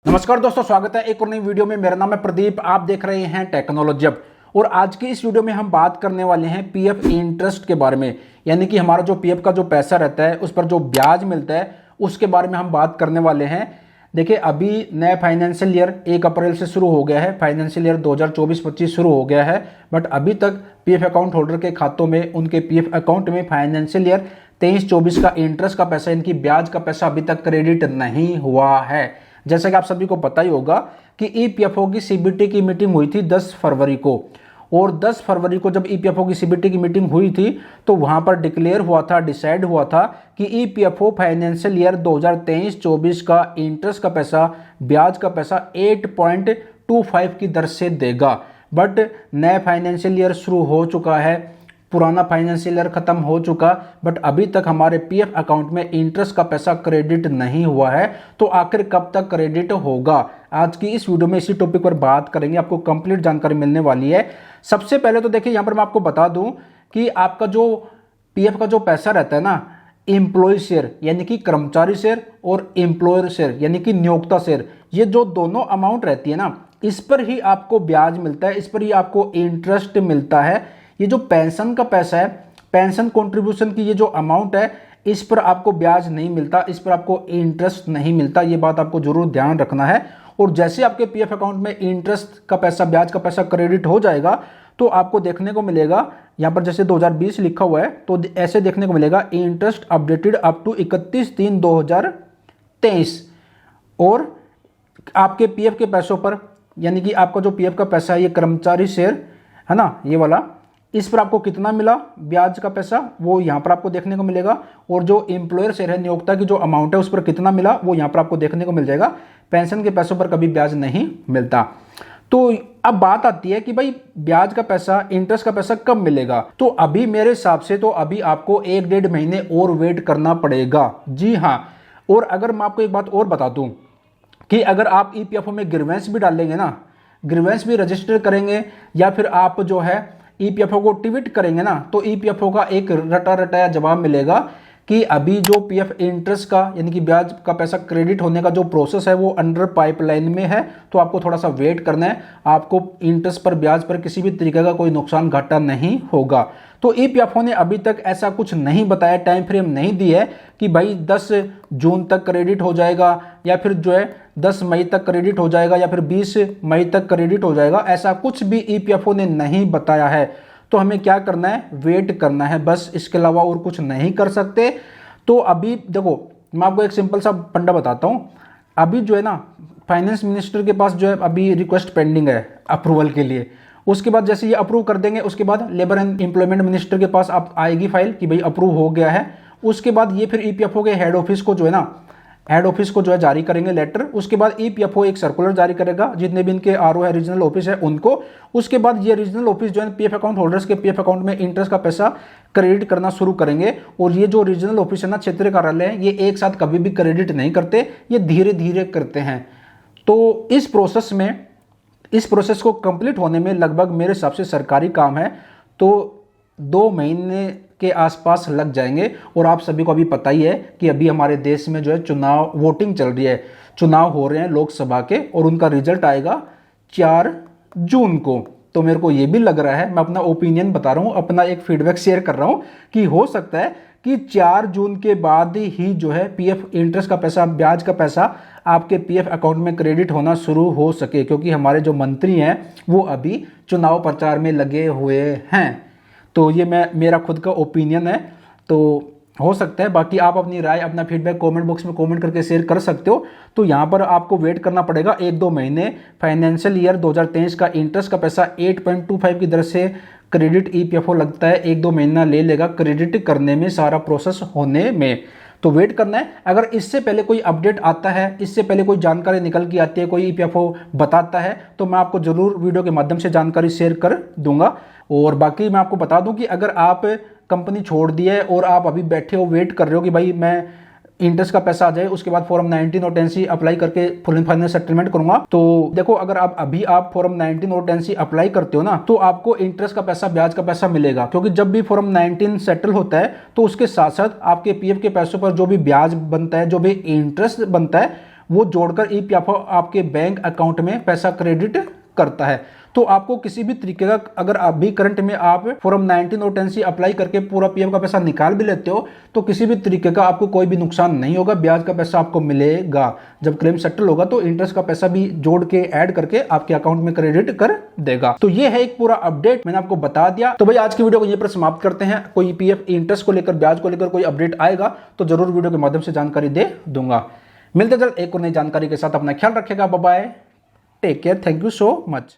नमस्कार दोस्तों, स्वागत है एक और नई वीडियो में। मेरा नाम है प्रदीप, आप देख रहे हैं टेक्नोलॉजी अब। और आज की इस वीडियो में हम बात करने वाले हैं पीएफ इंटरेस्ट के बारे में, यानी कि हमारा जो पीएफ का जो पैसा रहता है उस पर जो ब्याज मिलता है उसके बारे में हम बात करने वाले हैं। देखिए, अभी नया फाइनेंशियल ईयर 1 अप्रैल से शुरू हो गया है, फाइनेंशियल ईयर 2024-25 शुरू हो गया है, बट अभी तक पीएफ अकाउंट होल्डर के खातों में, उनके पीएफ अकाउंट में फाइनेंशियल ईयर 23-24 का इंटरेस्ट का पैसा, इनकी ब्याज का पैसा अभी तक क्रेडिट नहीं हुआ है। जैसा कि आप सभी को पता ही होगा कि ईपीएफओ की सीबीटी की मीटिंग हुई थी 10 फरवरी को, और 10 फरवरी को जब ईपीएफओ की सीबीटी की मीटिंग हुई थी तो वहां पर डिक्लेयर हुआ था, डिसाइड हुआ था कि ईपीएफओ फाइनेंशियल ईयर 2023-24 का इंटरेस्ट का पैसा, ब्याज का पैसा 8.25 की दर से देगा। बट नया फाइनेंशियल ईयर शुरू हो चुका है, पुराना फाइनेंशियल ईयर खत्म हो चुका, बट अभी तक हमारे पीएफ अकाउंट में इंटरेस्ट का पैसा क्रेडिट नहीं हुआ है। तो आखिर कब तक क्रेडिट होगा, आज की इस वीडियो में इसी टॉपिक पर बात करेंगे। आपको कंप्लीट जानकारी मिलने वाली है। सबसे पहले तो देखिए, यहां पर मैं आपको बता दूं कि आपका जो पीएफ का जो पैसा रहता है ना, एम्प्लॉय शेयर यानी कि कर्मचारी शेयर और एम्प्लॉयर शेयर यानी कि नियोक्ता शेयर, ये जो दोनों अमाउंट रहती है ना, इस पर ही आपको ब्याज मिलता है, इस पर ही आपको इंटरेस्ट मिलता है। ये जो पेंशन का पैसा है, पेंशन कंट्रीब्यूशन की ये जो अमाउंट है, इस पर आपको ब्याज नहीं मिलता, इस पर आपको इंटरेस्ट नहीं मिलता। ये बात आपको जरूर ध्यान रखना है। और जैसे आपके पीएफ अकाउंट में इंटरेस्ट का पैसा, ब्याज का पैसा क्रेडिट हो जाएगा तो आपको देखने को मिलेगा, यहाँ पर जैसे 2020 लिखा हुआ है तो ऐसे देखने को मिलेगा, इंटरेस्ट अपडेटेड अप टू 31/3/2023। और आपके पीएफ के पैसों पर, यानी कि आपका जो पीएफ का पैसा है, ये कर्मचारी शेयर है ना, ये वाला, इस पर आपको कितना मिला ब्याज का पैसा वो यहाँ पर आपको देखने को मिलेगा। और जो एम्प्लॉयर शेयर है, नियोक्ता की जो अमाउंट है, उस पर कितना मिला वो यहाँ पर आपको देखने को मिल जाएगा। पेंशन के पैसों पर कभी ब्याज नहीं मिलता। तो अब बात आती है कि भाई ब्याज का पैसा, इंटरेस्ट का पैसा कब मिलेगा। तो अभी मेरे हिसाब से तो अभी आपको 1-1.5 महीने और वेट करना पड़ेगा। जी हाँ। और अगर मैं आपको एक बात और बता दूं कि अगर आप ईपीएफओ में ग्रीवेंस भी डालेंगे ना, ग्रीवेंस भी रजिस्टर करेंगे, या फिर आप जो है ईपीएफओ को ट्वीट करेंगे ना, तो ईपीएफओ का एक रटा रटाया जवाब मिलेगा कि अभी जो पीएफ इंटरेस्ट का यानी कि ब्याज का पैसा क्रेडिट होने का जो प्रोसेस है वो अंडर पाइपलाइन में है, तो आपको थोड़ा सा वेट करना है। आपको इंटरेस्ट पर, ब्याज पर किसी भी तरीके का कोई नुकसान घाटा नहीं होगा। तो ईपीएफओ ने अभी तक ऐसा कुछ नहीं बताया, टाइम फ्रेम नहीं दी है कि भाई 10 जून तक क्रेडिट हो जाएगा, या फिर जो है 10 मई तक क्रेडिट हो जाएगा, या फिर 20 मई तक क्रेडिट हो जाएगा। ऐसा कुछ भी ईपीएफओ ने नहीं बताया है। तो हमें क्या करना है, वेट करना है बस, इसके अलावा और कुछ नहीं कर सकते। तो अभी देखो, मैं आपको एक सिंपल सा फंडा बताता हूँ। अभी जो है ना, फाइनेंस मिनिस्टर के पास जो है अभी रिक्वेस्ट पेंडिंग है अप्रूवल के लिए। उसके बाद जैसे ये अप्रूव कर देंगे, उसके बाद लेबर एंड एम्प्लॉयमेंट मिनिस्टर के पास आप आएगी फाइल कि भाई अप्रूव हो गया है। उसके बाद ये फिर ईपीएफओ के हेड ऑफिस को जो है ना, हेड ऑफिस को जो है जारी करेंगे लेटर। उसके बाद ईपीएफओ एक सर्कुलर जारी करेगा, जितने भी इनके आरओ है, रीजनल ऑफिस है, उनको। उसके बाद ये रीजनल ऑफिस जो है पीएफ अकाउंट होल्डर्स के पीएफ अकाउंट में इंटरेस्ट का पैसा क्रेडिट करना शुरू करेंगे। और ये जो रीजनल ऑफिस है ना, क्षेत्रीय कार्यालय है, ये एक साथ कभी भी क्रेडिट नहीं करते, ये धीरे धीरे करते हैं। तो इस प्रोसेस में, इस प्रोसेस को कंप्लीट होने में लगभग मेरे हिसाब से सरकारी काम है तो 2 महीने के आसपास लग जाएंगे। और आप सभी को अभी पता ही है कि अभी हमारे देश में जो है चुनाव, वोटिंग चल रही है, चुनाव हो रहे हैं लोकसभा के, और उनका रिजल्ट आएगा 4 जून को। तो मेरे को ये भी लग रहा है, मैं अपना ओपिनियन बता रहा हूँ, अपना एक फीडबैक शेयर कर रहा हूँ, कि हो सकता है कि 4 जून के बाद ही जो है पीएफ इंटरेस्ट का पैसा, ब्याज का पैसा आपके पीएफ अकाउंट में क्रेडिट होना शुरू हो सके, क्योंकि हमारे जो मंत्री हैं वो अभी चुनाव प्रचार में लगे हुए हैं। तो ये मेरा खुद का ओपिनियन है, तो हो सकता है। बाकी आप अपनी राय, अपना फीडबैक कमेंट बॉक्स में कमेंट करके शेयर कर सकते हो। तो यहाँ पर आपको वेट करना पड़ेगा 1-2 महीने। फाइनेंशियल ईयर 2023 का इंटरेस्ट का पैसा 8.25 की दर से क्रेडिट ईपीएफओ लगता है 1-2 महीना ले लेगा क्रेडिट करने में, सारा प्रोसेस होने में। तो वेट करना है। अगर इससे पहले कोई अपडेट आता है, इससे पहले कोई जानकारी निकल के आती है, कोई ईपीएफओ बताता है, तो मैं आपको जरूर वीडियो के माध्यम से जानकारी शेयर कर दूंगा। और बाकी मैं आपको बता दूं कि अगर आप कंपनी छोड़ दी है और आप अभी बैठे हो, वेट कर रहे हो कि भाई मैं इंटरेस्ट का पैसा आ जाए, उसके बाद फॉर्म 19 और 10C अप्लाई करके फुल एंड फाइनल सेटलमेंट करूंगा, तो देखो, अगर आप फॉर्म 19 और 10C अप्लाई करते हो ना, तो आपको इंटरेस्ट का पैसा, ब्याज का पैसा मिलेगा। क्योंकि जब भी फॉर्म 19 सेटल होता है तो उसके साथ साथ आपके पीएफ के पैसों पर जो भी ब्याज बनता है, जो भी इंटरेस्ट बनता है, वो जोड़कर ईपीएफओ आपके बैंक अकाउंट में पैसा क्रेडिट करता है। तो आपको किसी भी तरीके का, अगर आप भी करंट में आप फॉर्म 19 और 10C अप्लाई करके पूरा पीएफ का पैसा निकाल भी लेते हो तो किसी भी तरीके का आपको कोई भी नुकसान नहीं होगा, ब्याज का पैसा आपको मिलेगा। जब क्लेम सेटल होगा तो इंटरेस्ट का पैसा भी जोड़ के ऐड करके आपके अकाउंट में क्रेडिट कर देगा। तो ये है एक पूरा अपडेट, मैंने आपको बता दिया। तो भाई आज की वीडियो को यहीं पर समाप्त करते हैं। कोई पीएफ इंटरेस्ट को लेकर, ब्याज को लेकर कोई अपडेट आएगा तो जरूर वीडियो के माध्यम से जानकारी दे दूंगा। मिलते जल्द एक और नई जानकारी के साथ। अपना ख्याल रखेगा। Bye bye, take care, thank you so much.